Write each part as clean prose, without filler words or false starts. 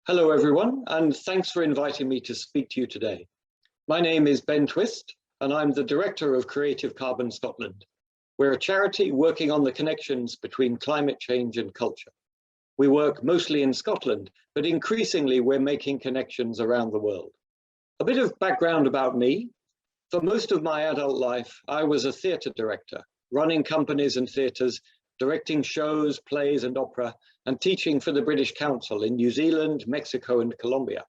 Hello everyone, and thanks for inviting me to speak to you today. My name is BenTwist, and I'm the Director of Creative Carbon Scotland. We're a charity working on the connections between climate change and culture. We work mostly in Scotland, but increasingly we're making connections around the world. A bit of background about me. For most of my adult life, I was a theatre director, running companies and theatres, directing shows, plays and opera, and teaching for the British Council in New Zealand, Mexico and Colombia.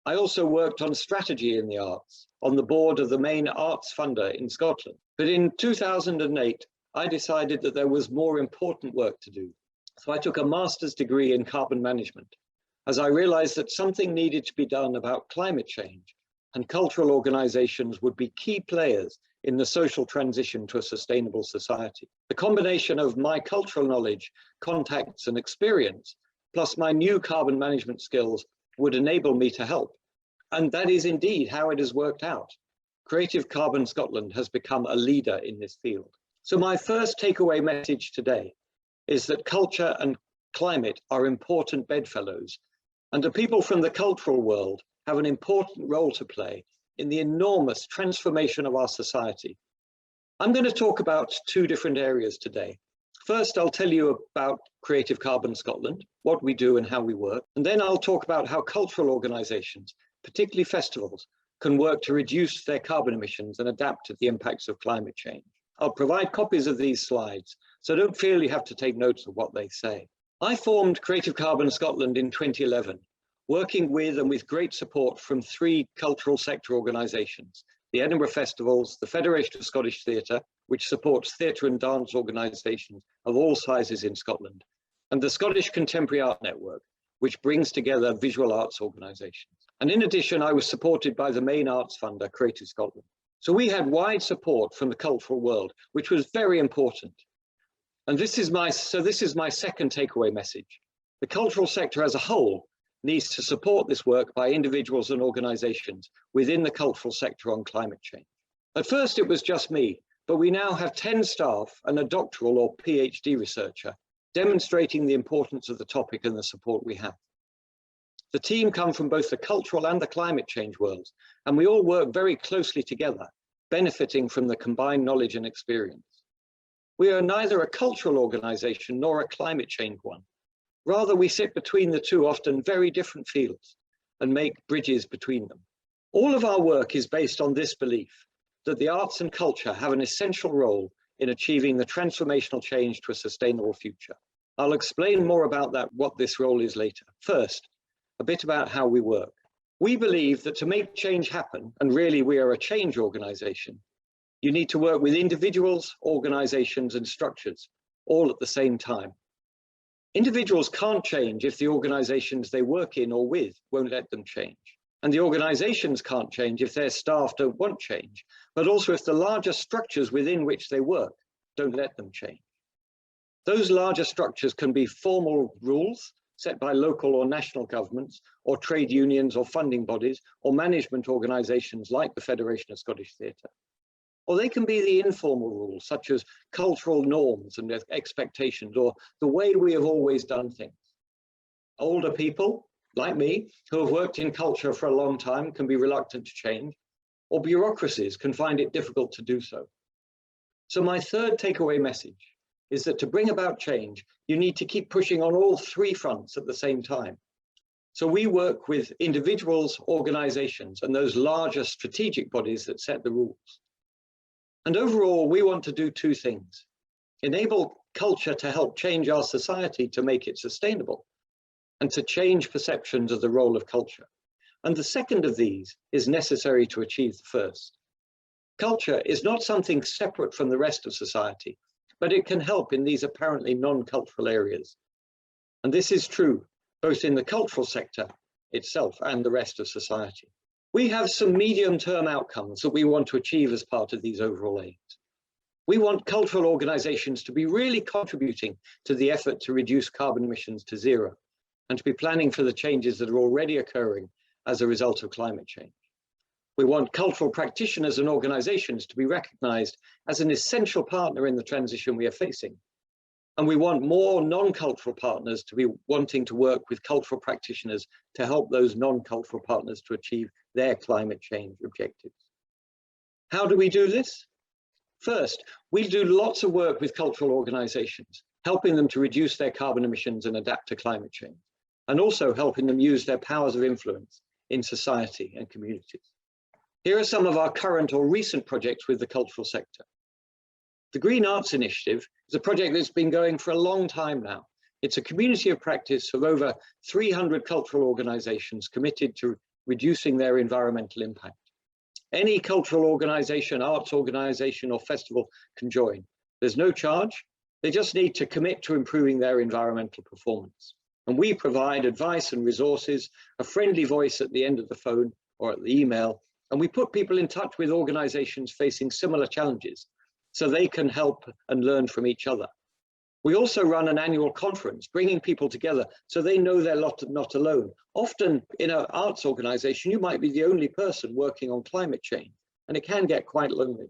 I also worked on strategy in the arts, on the board of the main arts funder in Scotland. But in 2008, I decided that there was more important work to do. So I took a master's degree in carbon management, as I realized that something needed to be done about climate change, and cultural organizations would be key players in the social transition to a sustainable society. The combination of my cultural knowledge, contacts and experience, plus my new carbon management skills would enable me to help. And that is indeed how it has worked out. Creative Carbon Scotland has become a leader in this field. So my first takeaway message today is that culture and climate are important bedfellows, and the people from the cultural world have an important role to play in the enormous transformation of our society. I'm going to talk about two different areas today. First, I'll tell you about Creative Carbon Scotland, what we do and how we work. And then I'll talk about how cultural organizations, particularly festivals, can work to reduce their carbon emissions and adapt to the impacts of climate change. I'll provide copies of these slides, so don't feel you have to take notes of what they say. I formed Creative Carbon Scotland in 2011. Working with and with great support from three cultural sector organisations, the Edinburgh Festivals, the Federation of Scottish Theatre, which supports theatre and dance organisations of all sizes in Scotland, and the Scottish Contemporary Art Network, which brings together visual arts organisations. And in addition, I was supported by the main arts funder, Creative Scotland. So we had wide support from the cultural world, which was very important. And this is my second takeaway message. The cultural sector as a whole needs to support this work by individuals and organizations within the cultural sector on climate change. At first it was just me, but we now have 10 staff and a doctoral or PhD researcher demonstrating the importance of the topic and the support we have. The team come from both the cultural and the climate change worlds, and we all work very closely together, benefiting from the combined knowledge and experience. We are neither a cultural organization nor a climate change one. Rather, we sit between the two often very different fields and make bridges between them. All of our work is based on this belief that the arts and culture have an essential role in achieving the transformational change to a sustainable future. I'll explain more about what this role is later. First, a bit about how we work. We believe that to make change happen, and really we are a change organization, you need to work with individuals, organizations and structures all at the same time. Individuals can't change if the organizations they work in or with won't let them change. And the organizations can't change if their staff don't want change, but also if the larger structures within which they work don't let them change. Those larger structures can be formal rules set by local or national governments, or trade unions or funding bodies, or management organizations like the Federation of Scottish Theatre. Or they can be the informal rules, such as cultural norms and expectations, or the way we have always done things. Older people, like me, who have worked in culture for a long time can be reluctant to change, or bureaucracies can find it difficult to do so. So my third takeaway message is that to bring about change, you need to keep pushing on all three fronts at the same time. So we work with individuals, organizations, and those larger strategic bodies that set the rules. And overall, we want to do two things: enable culture to help change our society to make it sustainable, and to change perceptions of the role of culture. And the second of these is necessary to achieve the first. Culture is not something separate from the rest of society, but it can help in these apparently non-cultural areas. And this is true both in the cultural sector itself and the rest of society. We have some medium-term outcomes that we want to achieve as part of these overall aims. We want cultural organizations to be really contributing to the effort to reduce carbon emissions to zero, and to be planning for the changes that are already occurring as a result of climate change. We want cultural practitioners and organizations to be recognized as an essential partner in the transition we are facing. And we want more non-cultural partners to be wanting to work with cultural practitioners to help those non-cultural partners to achieve their climate change objectives. How do we do this? First, we do lots of work with cultural organizations, helping them to reduce their carbon emissions and adapt to climate change, and also helping them use their powers of influence in society and communities. Here are some of our current or recent projects with the cultural sector. The Green Arts Initiative is a project that's been going for a long time now. It's a community of practice of over 300 cultural organizations committed to reducing their environmental impact. Any cultural organization, arts organization or festival can join. There's no charge. They just need to commit to improving their environmental performance. And we provide advice and resources, a friendly voice at the end of the phone or at the email, and we put people in touch with organizations facing similar challenges so they can help and learn from each other. We also run an annual conference, bringing people together so they know they're not alone. Often in an arts organization, you might be the only person working on climate change, and it can get quite lonely.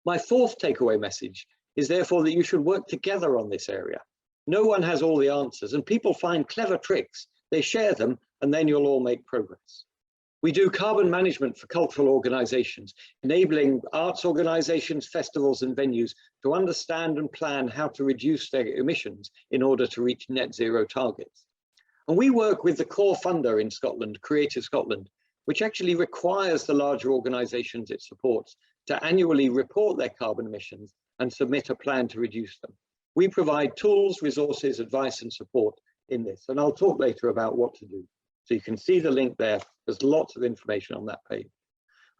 My fourth takeaway message is therefore that you should work together on this area. No one has all the answers, and people find clever tricks. They share them, and then you'll all make progress. We do carbon management for cultural organizations, enabling arts organizations, festivals and venues to understand and plan how to reduce their emissions in order to reach net zero targets. And we work with the core funder in Scotland, Creative Scotland, which actually requires the larger organizations it supports to annually report their carbon emissions and submit a plan to reduce them. We provide tools, resources, advice and support in this, and I'll talk later about what to do. So you can see the link there. There's lots of information on that page.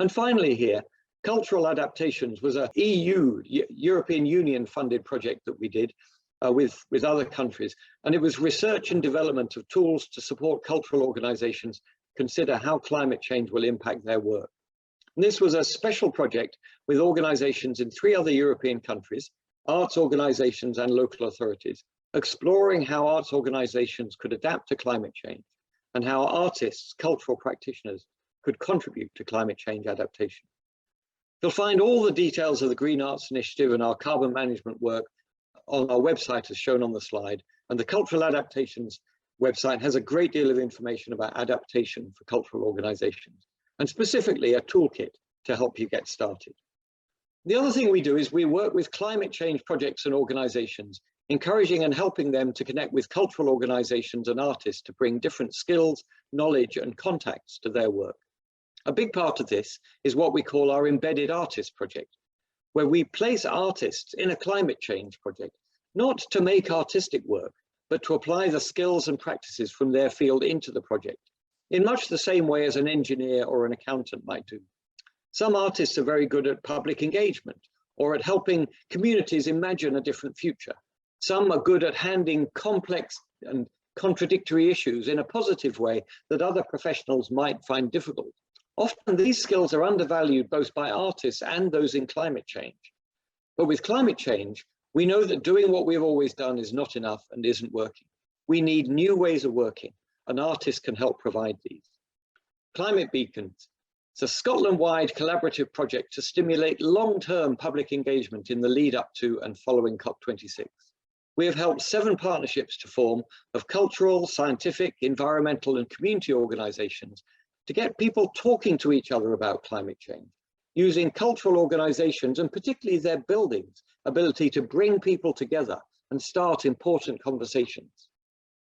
And finally here, cultural adaptations was a European Union funded project that we did with other countries. And it was research and development of tools to support cultural organizations consider how climate change will impact their work. And this was a special project with organizations in 3 other European countries, arts organizations and local authorities, exploring how arts organizations could adapt to climate change and how artists, cultural practitioners could contribute to climate change adaptation. You'll find all the details of the Green Arts Initiative and our carbon management work on our website as shown on the slide, and the Cultural Adaptations website has a great deal of information about adaptation for cultural organizations, and specifically a toolkit to help you get started. The other thing we do is we work with climate change projects and organizations, encouraging and helping them to connect with cultural organizations and artists to bring different skills, knowledge and contacts to their work. A big part of this is what we call our Embedded Artist project, where we place artists in a climate change project, not to make artistic work, but to apply the skills and practices from their field into the project, in much the same way as an engineer or an accountant might do. Some artists are very good at public engagement or at helping communities imagine a different future. Some are good at handling complex and contradictory issues in a positive way that other professionals might find difficult. Often these skills are undervalued both by artists and those in climate change. But with climate change, we know that doing what we've always done is not enough and isn't working. We need new ways of working, and artists can help provide these. Climate Beacons. It's a Scotland-wide collaborative project to stimulate long-term public engagement in the lead up to and following COP26. We have helped 7 partnerships to form of cultural, scientific, environmental and community organizations to get people talking to each other about climate change, using cultural organizations and particularly their buildings' ability to bring people together and start important conversations.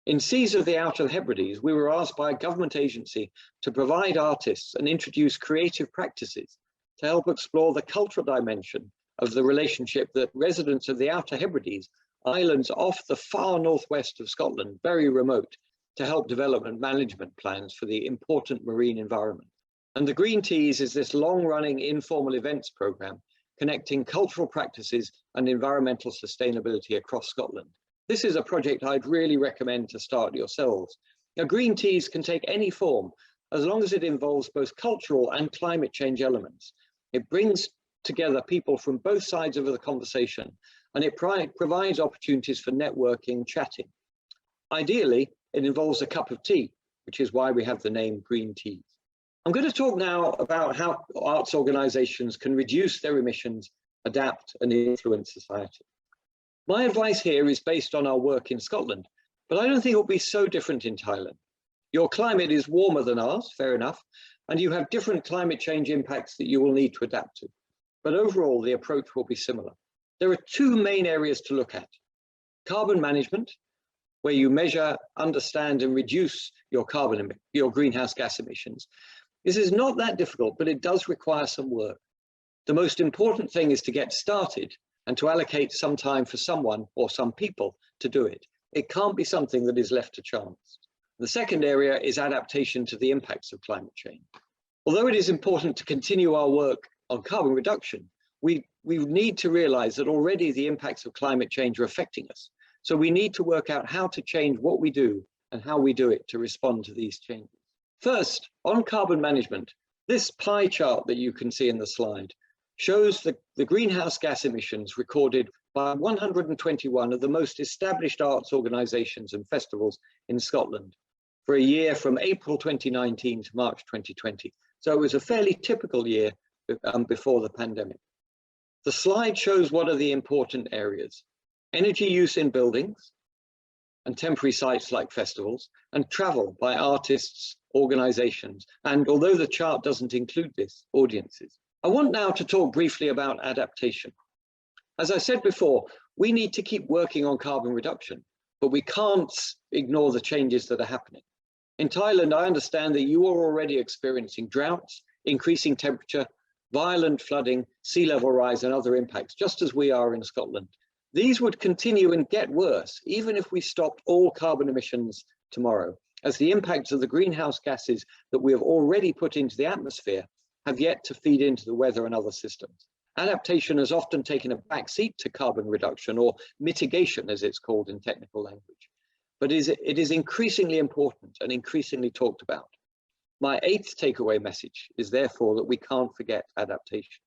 In Seas of the Outer Hebrides, we were asked by a government agency to provide artists and introduce creative practices to help explore the cultural dimension of the relationship that residents of the Outer Hebrides, islands off the far northwest of Scotland, very remote, to help development management plans for the important marine environment. And the Green Teas is this long-running informal events program connecting cultural practices and environmental sustainability across Scotland. This is a project I'd really recommend to start yourselves. Now, Green Teas can take any form as long as it involves both cultural and climate change elements. It brings together people from both sides of the conversation, and it provides opportunities for networking, chatting. Ideally, it involves a cup of tea, which is why we have the name Green Teas. I'm going to talk now about how arts organizations can reduce their emissions, adapt and influence society. My advice here is based on our work in Scotland, but I don't think it will be so different in Thailand. Your climate is warmer than ours, fair enough, and you have different climate change impacts that you will need to adapt to. But overall, the approach will be similar. There are two main areas to look at. Carbon management, where you measure, understand, and reduce your greenhouse gas emissions. This is not that difficult, but it does require some work. The most important thing is to get started and to allocate some time for someone or some people to do it. It can't be something that is left to chance. The second area is adaptation to the impacts of climate change. Although it is important to continue our work on carbon reduction, we need to realize that already the impacts of climate change are affecting us. So we need to work out how to change what we do and how we do it to respond to these changes. First, on carbon management, this pie chart that you can see in the slide shows the greenhouse gas emissions recorded by 121 of the most established arts organisations and festivals in Scotland for a year from April 2019 to March 2020. So it was a fairly typical year before the pandemic. The slide shows what are the important areas: energy use in buildings and temporary sites like festivals, and travel by artists, organisations, and although the chart doesn't include this, audiences. I want now to talk briefly about adaptation. As I said before, we need to keep working on carbon reduction, but we can't ignore the changes that are happening. In Thailand, I understand that you are already experiencing droughts, increasing temperature, violent flooding, sea level rise, and other impacts, just as we are in Scotland. These would continue and get worse, even if we stopped all carbon emissions tomorrow, as the impacts of the greenhouse gases that we have already put into the atmosphere have yet to feed into the weather and other systems. Adaptation has often taken a backseat to carbon reduction, or mitigation as it's called in technical language. But it is increasingly important and increasingly talked about. My 8th takeaway message is therefore that we can't forget adaptation.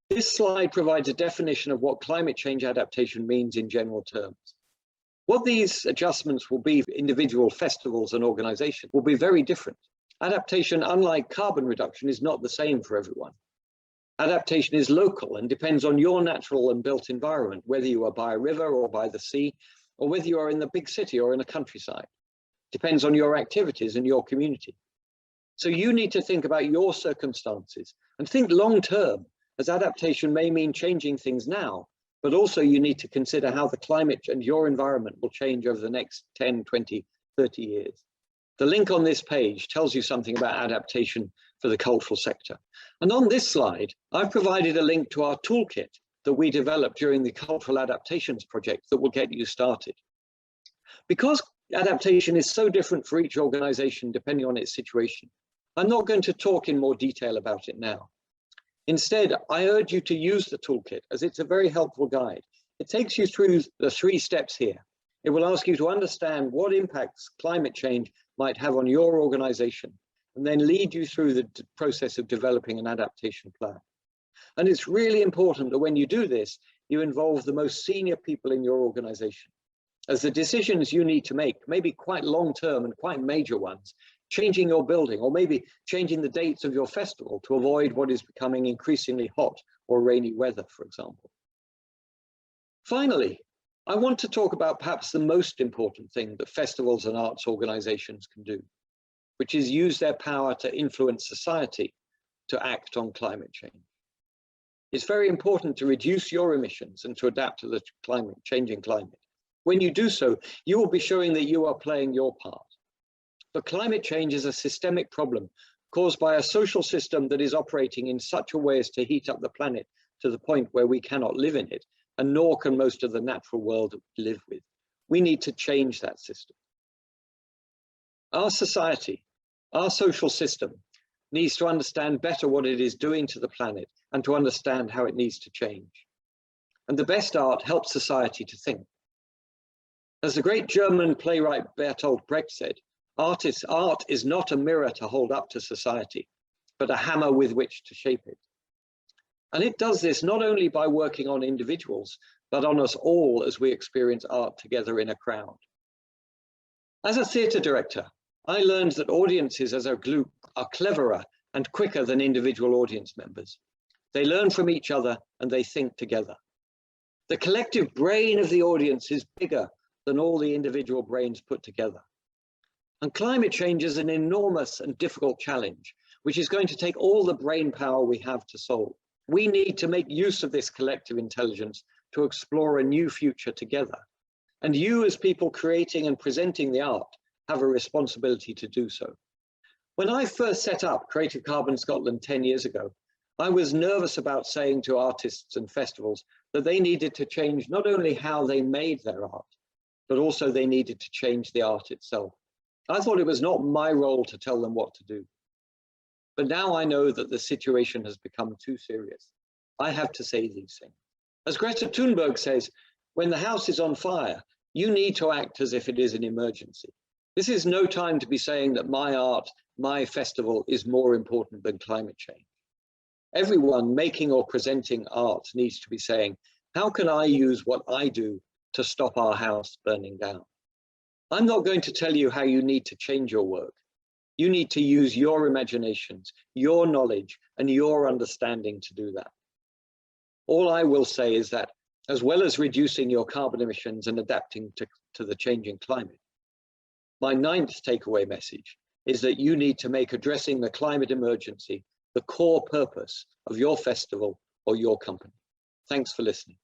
This slide provides a definition of what climate change adaptation means in general terms. What these adjustments will be for individual festivals and organizations will be very different. Adaptation, unlike carbon reduction, is not the same for everyone. Adaptation is local and depends on your natural and built environment, whether you are by a river or by the sea, or whether you are in the big city or in a countryside. Depends on your activities and your community. So you need to think about your circumstances and think long term, as adaptation may mean changing things now, but also you need to consider how the climate and your environment will change over the next 10, 20, 30 years. The link on this page tells you something about adaptation for the cultural sector. And on this slide, I've provided a link to our toolkit that we developed during the Cultural Adaptations Project that will get you started. Because adaptation is so different for each organization depending on its situation, I'm not going to talk in more detail about it now. Instead, I urge you to use the toolkit as it's a very helpful guide. It takes you through the 3 steps here. It will ask you to understand what impacts climate change might have on your organization, and then lead you through the process of developing an adaptation plan. And it's really important that when you do this, you involve the most senior people in your organization, as the decisions you need to make may be quite long-term and quite major ones, changing your building or maybe changing the dates of your festival to avoid what is becoming increasingly hot or rainy weather, for example. Finally, I want to talk about perhaps the most important thing that festivals and arts organizations can do, which is use their power to influence society to act on climate change. It's very important to reduce your emissions and to adapt to the changing climate. When you do so, you will be showing that you are playing your part. But climate change is a systemic problem caused by a social system that is operating in such a way as to heat up the planet to the point where we cannot live in it, and nor can most of the natural world that we live with. We need to change that system. Our society, our social system, needs to understand better what it is doing to the planet and to understand how it needs to change. And the best art helps society to think. As the great German playwright Bertolt Brecht said, art is not a mirror to hold up to society, but a hammer with which to shape it. And it does this not only by working on individuals, but on us all as we experience art together in a crowd. As a theatre director, I learned that audiences as a group are cleverer and quicker than individual audience members. They learn from each other and they think together. The collective brain of the audience is bigger than all the individual brains put together. And climate change is an enormous and difficult challenge, which is going to take all the brain power we have to solve. We need to make use of this collective intelligence to explore a new future together. And you, as people creating and presenting the art, have a responsibility to do so. When I first set up Creative Carbon Scotland 10 years ago, I was nervous about saying to artists and festivals that they needed to change not only how they made their art, but also they needed to change the art itself. I thought it was not my role to tell them what to do. But now I know that the situation has become too serious. I have to say these things. As Greta Thunberg says, when the house is on fire, you need to act as if it is an emergency. This is no time to be saying that my art, my festival is more important than climate change. Everyone making or presenting art needs to be saying, how can I use what I do to stop our house burning down? I'm not going to tell you how you need to change your work. You need to use your imaginations, your knowledge, and your understanding to do that. All I will say is that, as well as reducing your carbon emissions and adapting to the changing climate, my 9th takeaway message is that you need to make addressing the climate emergency the core purpose of your festival or your company. Thanks for listening.